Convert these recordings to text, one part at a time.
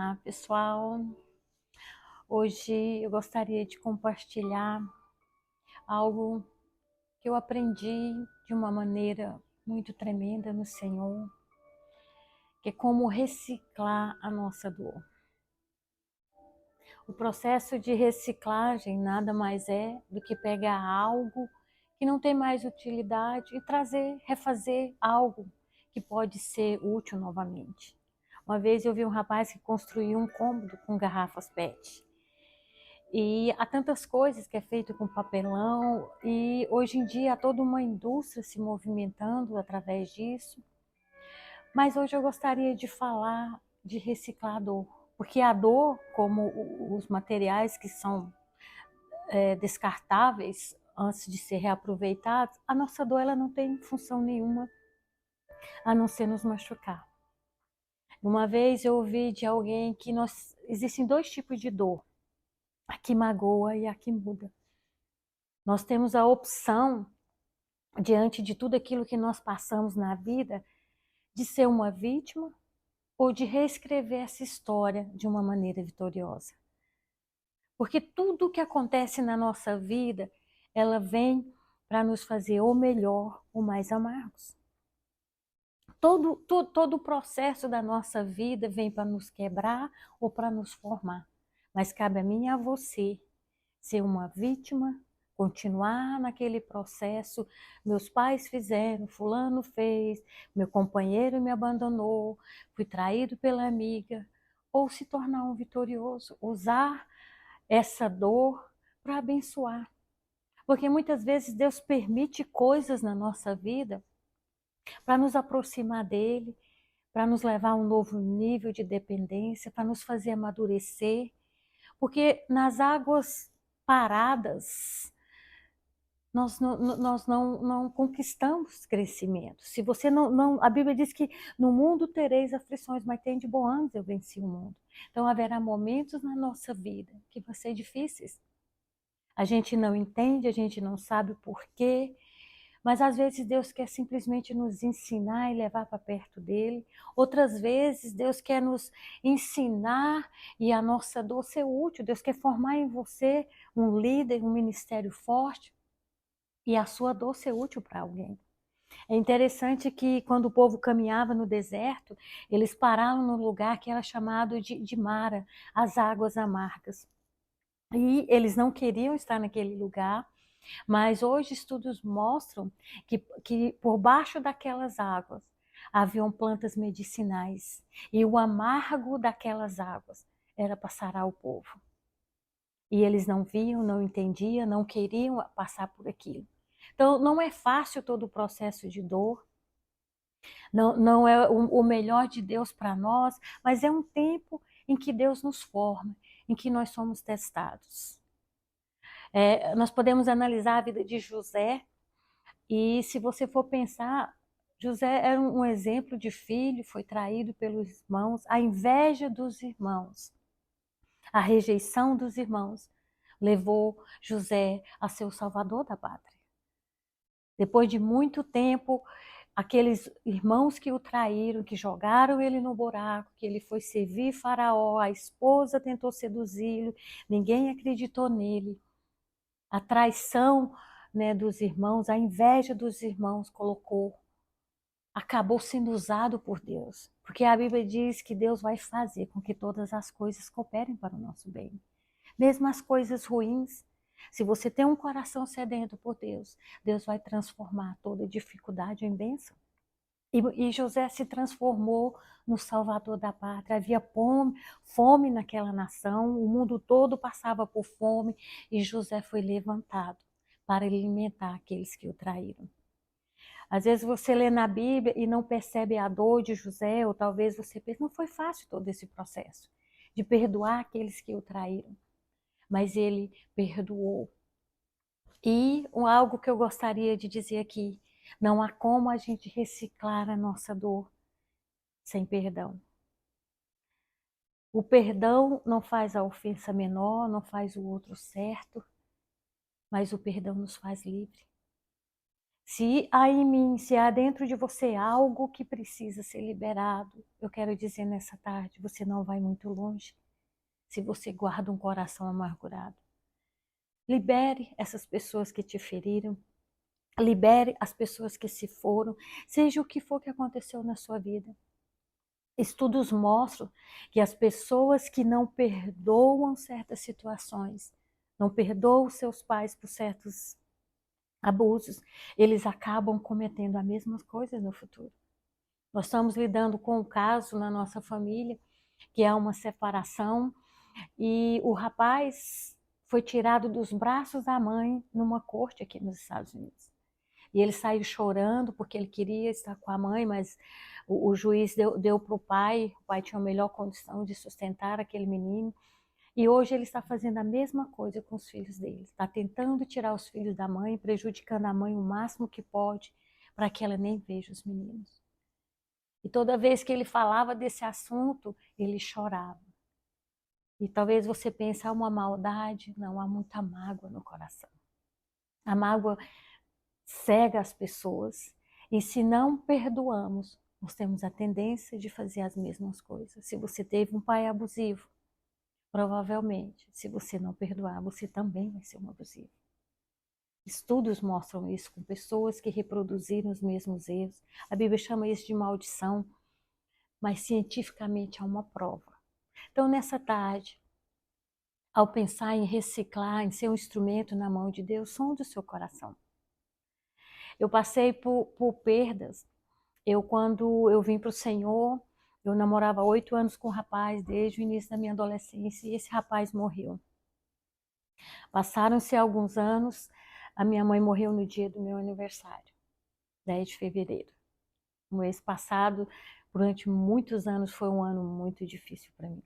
Olá, pessoal. Hoje eu gostaria de compartilhar algo que eu aprendi de uma maneira muito tremenda no Senhor, que é como reciclar a nossa dor. O processo de reciclagem nada mais é do que pegar algo que não tem mais utilidade e refazer algo que pode ser útil novamente. Uma vez eu vi um rapaz que construiu um cômodo com garrafas PET. E há tantas coisas que é feito com papelão e hoje em dia há toda uma indústria se movimentando através disso. Mas hoje eu gostaria de falar de reciclar a dor, porque a dor, como os materiais que são descartáveis antes de ser reaproveitados, a nossa dor ela não tem função nenhuma a não ser nos machucar. Uma vez eu ouvi de alguém que existem dois tipos de dor, a que magoa e a que muda. Nós temos a opção, diante de tudo aquilo que nós passamos na vida, de ser uma vítima ou de reescrever essa história de uma maneira vitoriosa. Porque tudo o que acontece na nossa vida, ela vem para nos fazer ou melhor ou mais amargos. Todo o processo da nossa vida vem para nos quebrar ou para nos formar. Mas cabe a mim e a você ser uma vítima, continuar naquele processo. Meus pais fizeram, fulano fez, meu companheiro me abandonou, fui traído pela amiga. Ou se tornar um vitorioso, usar essa dor para abençoar. Porque muitas vezes Deus permite coisas na nossa vida para nos aproximar dele, para nos levar a um novo nível de dependência, para nos fazer amadurecer. Porque nas águas paradas, nós não conquistamos crescimento. Se você a Bíblia diz que no mundo tereis aflições, mas tem de bom ânimo, eu venci o mundo. Então haverá momentos na nossa vida que vão ser difíceis. A gente não entende, a gente não sabe o porquê, mas às vezes Deus quer simplesmente nos ensinar e levar para perto dele. Outras vezes Deus quer nos ensinar e a nossa dor ser útil. Deus quer formar em você um líder, um ministério forte e a sua dor ser útil para alguém. É interessante que quando o povo caminhava no deserto, eles pararam num lugar que era chamado de Mara, as águas amargas. E eles não queriam estar naquele lugar, mas hoje estudos mostram que por baixo daquelas águas haviam plantas medicinais e o amargo daquelas águas era para sarar o povo. E eles não viam, não entendiam, não queriam passar por aquilo. Então não é fácil todo o processo de dor, não é o melhor de Deus para nós, mas é um tempo em que Deus nos forma, em que nós somos testados. Nós podemos analisar a vida de José, e se você for pensar, José era um exemplo de filho, foi traído pelos irmãos, a inveja dos irmãos, a rejeição dos irmãos, levou José a ser o salvador da pátria. Depois de muito tempo, aqueles irmãos que o traíram, que jogaram ele no buraco, que ele foi servir Faraó, a esposa tentou seduzi-lo, ninguém acreditou nele. A traição, né, dos irmãos, a inveja dos irmãos acabou sendo usado por Deus. Porque a Bíblia diz que Deus vai fazer com que todas as coisas cooperem para o nosso bem. Mesmo as coisas ruins, se você tem um coração sedento por Deus, Deus vai transformar toda dificuldade em bênção. E José se transformou no salvador da pátria. Havia fome naquela nação, o mundo todo passava por fome e José foi levantado para alimentar aqueles que o traíram. Às vezes você lê na Bíblia e não percebe a dor de José, ou talvez você pense, não foi fácil todo esse processo de perdoar aqueles que o traíram, mas ele perdoou. E algo que eu gostaria de dizer aqui, não há como a gente reciclar a nossa dor sem perdão. O perdão não faz a ofensa menor, não faz o outro certo, mas o perdão nos faz livre. Se há em mim, se há dentro de você algo que precisa ser liberado, eu quero dizer nessa tarde, você não vai muito longe se você guarda um coração amargurado. Libere essas pessoas que te feriram, libere as pessoas que se foram, seja o que for que aconteceu na sua vida. Estudos mostram que as pessoas que não perdoam certas situações, não perdoam seus pais por certos abusos, eles acabam cometendo a mesma coisa no futuro. Nós estamos lidando com um caso na nossa família, que é uma separação, e o rapaz foi tirado dos braços da mãe numa corte aqui nos Estados Unidos. E ele saiu chorando porque ele queria estar com a mãe, mas o juiz deu para o pai tinha a melhor condição de sustentar aquele menino. E hoje ele está fazendo a mesma coisa com os filhos dele. Está tentando tirar os filhos da mãe, prejudicando a mãe o máximo que pode, para que ela nem veja os meninos. E toda vez que ele falava desse assunto, ele chorava. E talvez você pense, há uma maldade, não, há muita mágoa no coração. A mágoa cega as pessoas, e se não perdoamos, nós temos a tendência de fazer as mesmas coisas. Se você teve um pai abusivo, provavelmente, se você não perdoar, você também vai ser um abusivo. Estudos mostram isso com pessoas que reproduziram os mesmos erros. A Bíblia chama isso de maldição, mas cientificamente há uma prova. Então, nessa tarde, ao pensar em reciclar, em ser um instrumento na mão de Deus, sonde o seu coração. Eu passei por perdas. Quando eu vim para o Senhor, eu namorava 8 anos com um rapaz desde o início da minha adolescência, e esse rapaz morreu. Passaram-se alguns anos, a minha mãe morreu no dia do meu aniversário, 10 de fevereiro. O mês passado, durante muitos anos, foi um ano muito difícil para mim.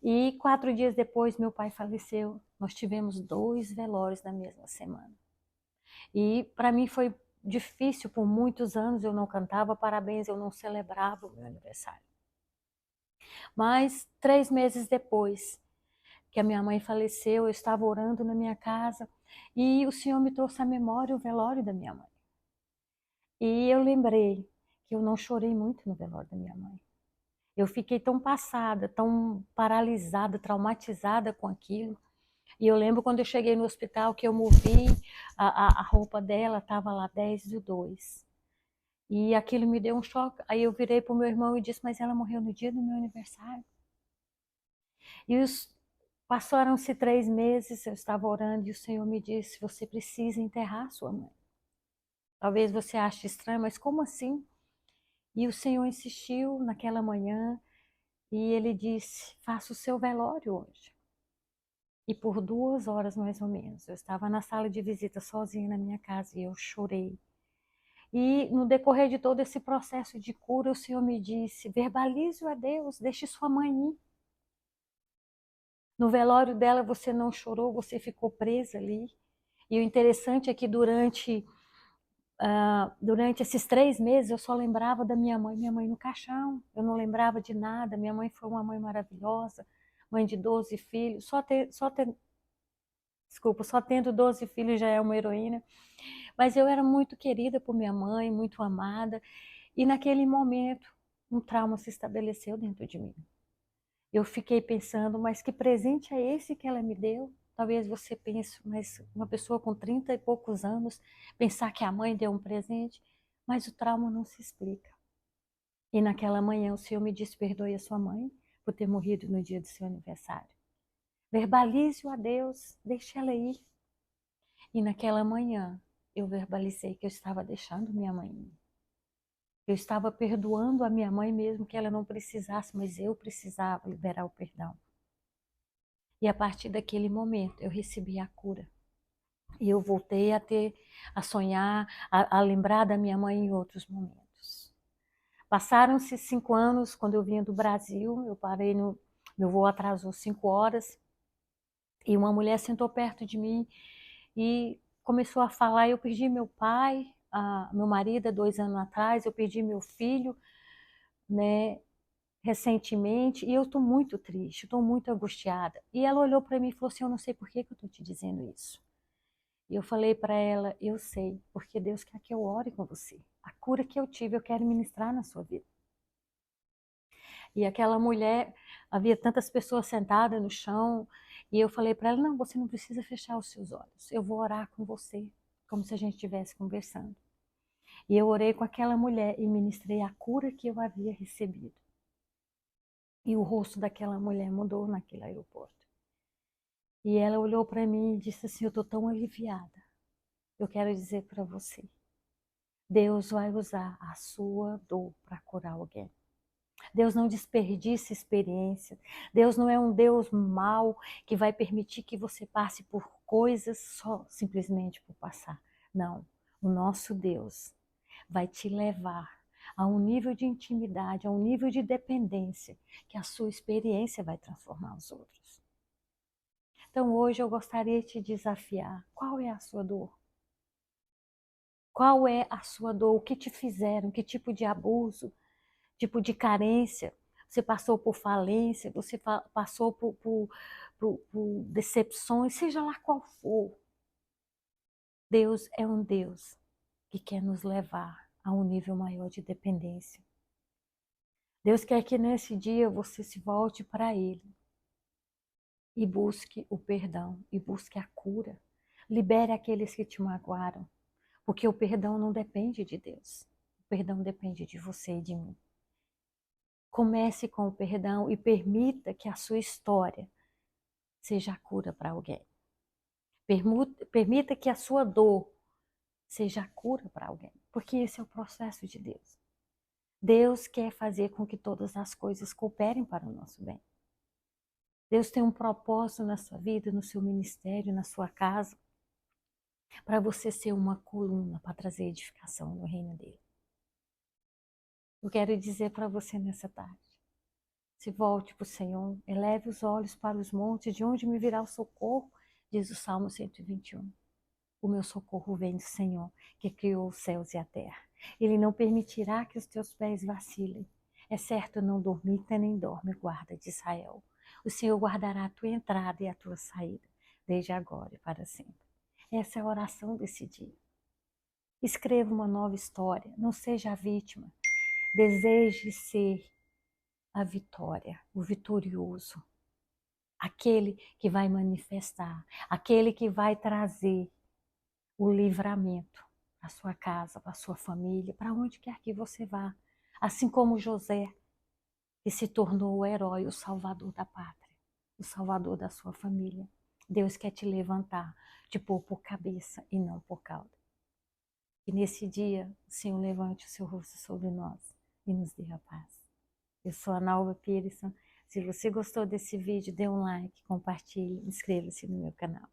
E 4 dias depois, meu pai faleceu. Nós tivemos 2 velórios na mesma semana. E para mim foi difícil, por muitos anos eu não cantava parabéns, eu não celebrava o meu aniversário. Mas 3 meses depois que a minha mãe faleceu, eu estava orando na minha casa e o Senhor me trouxe à memória o velório da minha mãe. E eu lembrei que eu não chorei muito no velório da minha mãe. Eu fiquei tão passada, tão paralisada, traumatizada com aquilo. E eu lembro quando eu cheguei no hospital que eu movi a roupa dela, estava lá 10/2. E aquilo me deu um choque. Aí eu virei para o meu irmão e disse, mas ela morreu no dia do meu aniversário. E passaram-se 3 meses, eu estava orando e o Senhor me disse, você precisa enterrar sua mãe. Talvez você ache estranho, mas como assim? E o Senhor insistiu naquela manhã e ele disse, faça o seu velório hoje. E por 2 horas mais ou menos, eu estava na sala de visita sozinha na minha casa e eu chorei. E no decorrer de todo esse processo de cura, o Senhor me disse, verbalize-o a Deus, deixe sua mãe ir. No velório dela você não chorou, você ficou presa ali. E o interessante é que durante esses 3 meses eu só lembrava da minha mãe no caixão. Eu não lembrava de nada, minha mãe foi uma mãe maravilhosa, mãe de 12 filhos, só tendo 12 filhos já é uma heroína. Mas eu era muito querida por minha mãe, muito amada. E naquele momento, um trauma se estabeleceu dentro de mim. Eu fiquei pensando, mas que presente é esse que ela me deu? Talvez você pense, mas uma pessoa com 30 e poucos anos, pensar que a mãe deu um presente, mas o trauma não se explica. E naquela manhã o Senhor me disse, perdoe a sua mãe por ter morrido no dia do seu aniversário. Verbalize-o a Deus, deixe ela ir. E naquela manhã eu verbalizei que eu estava deixando minha mãe ir. Eu estava perdoando a minha mãe mesmo que ela não precisasse, mas eu precisava liberar o perdão. E a partir daquele momento eu recebi a cura. E eu voltei a sonhar, a lembrar da minha mãe em outros momentos. Passaram-se 5 anos, quando eu vinha do Brasil, meu voo atrasou 5 horas, e uma mulher sentou perto de mim e começou a falar, eu perdi meu pai, meu marido há 2 anos atrás, eu perdi meu filho, né, recentemente, e eu estou muito triste, estou muito angustiada. E ela olhou para mim e falou assim, eu não sei por que eu estou te dizendo isso. E eu falei para ela, eu sei, porque Deus quer que eu ore com você. A cura que eu tive, eu quero ministrar na sua vida. E aquela mulher, havia tantas pessoas sentadas no chão, e eu falei para ela, não, você não precisa fechar os seus olhos, eu vou orar com você, como se a gente estivesse conversando. E eu orei com aquela mulher e ministrei a cura que eu havia recebido. E o rosto daquela mulher mudou naquele aeroporto. E ela olhou para mim e disse assim, eu estou tão aliviada. Eu quero dizer para você, Deus vai usar a sua dor para curar alguém. Deus não desperdiça experiência. Deus não é um Deus mau que vai permitir que você passe por coisas só simplesmente por passar. Não. O nosso Deus vai te levar a um nível de intimidade, a um nível de dependência, que a sua experiência vai transformar os outros. Então hoje eu gostaria de te desafiar. Qual é a sua dor? Qual é a sua dor? O que te fizeram? Que tipo de abuso? Tipo de carência? Você passou por falência? Você passou por decepções? Seja lá qual for. Deus é um Deus que quer nos levar a um nível maior de dependência. Deus quer que nesse dia você se volte para Ele e busque o perdão, e busque a cura. Libere aqueles que te magoaram, porque o perdão não depende de Deus. O perdão depende de você e de mim. Comece com o perdão e permita que a sua história seja a cura para alguém. Permita que a sua dor seja a cura para alguém, porque esse é o processo de Deus. Deus quer fazer com que todas as coisas cooperem para o nosso bem. Deus tem um propósito na sua vida, no seu ministério, na sua casa, para você ser uma coluna para trazer edificação no reino dele. Eu quero dizer para você nessa tarde, se volte para o Senhor, eleve os olhos para os montes, de onde me virá o socorro, diz o Salmo 121. O meu socorro vem do Senhor, que criou os céus e a terra. Ele não permitirá que os teus pés vacilem. É certo, não dormita nem dorme, guarda de Israel. O Senhor guardará a tua entrada e a tua saída, desde agora e para sempre. Essa é a oração desse dia. Escreva uma nova história, não seja a vítima. Deseje ser a vitória, o vitorioso. Aquele que vai manifestar, aquele que vai trazer o livramento para a sua casa, para a sua família, para onde quer que você vá. Assim como José, que se tornou o herói, o salvador da pátria, o salvador da sua família. Deus quer te levantar, te pôr por cabeça e não por cauda. E nesse dia, o Senhor levante o seu rosto sobre nós e nos dê a paz. Eu sou a Nalva Pearson. Se você gostou desse vídeo, dê um like, compartilhe, inscreva-se no meu canal.